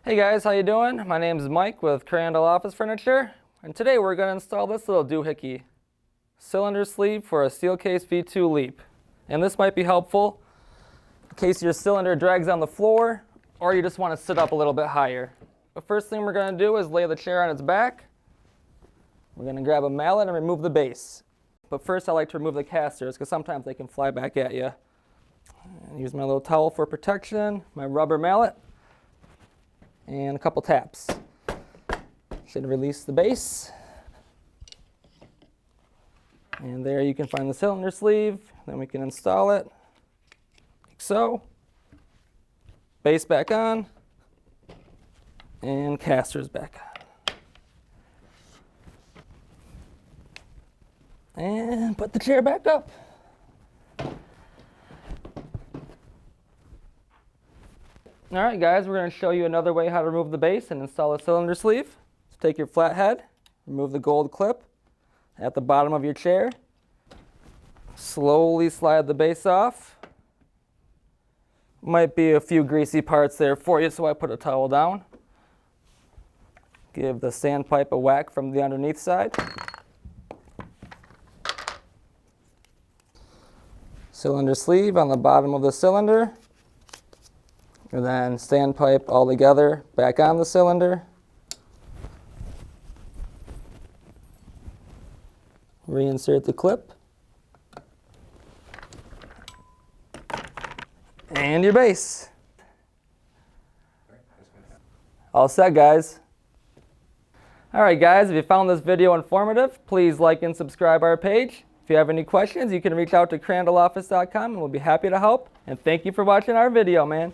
Hey guys, how you doing? My name is Mike with Crandall Office Furniture, and today we're going to install this little doohickey cylinder sleeve for a Steelcase V2 Leap. And this might be helpful in case your cylinder drags on the floor or you just want to sit up a little bit higher. The first thing we're going to do is lay the chair on its back. We're going to grab a mallet and remove the base. But first I like to remove the casters because sometimes they can fly back at you. And use my little towel for protection, my rubber mallet, and a couple taps. Should release the base. And there you can find the cylinder sleeve. Then we can install it like so. Base back on, and casters back on. And put the chair back up. Alright guys, we're going to show you another way how to remove the base and install a cylinder sleeve. So take your flathead, remove the gold clip at the bottom of your chair. Slowly slide the base off. Might be a few greasy parts there for you, so I put a towel down. Give the sandpipe a whack from the underneath side. Cylinder sleeve on the bottom of the cylinder. And then sandpipe all together back on the cylinder. Reinsert the clip. And your base. All set, guys. Alright guys, if you found this video informative, please like and subscribe our page. If you have any questions, you can reach out to crandalloffice.com and we'll be happy to help. And thank you for watching our video, man.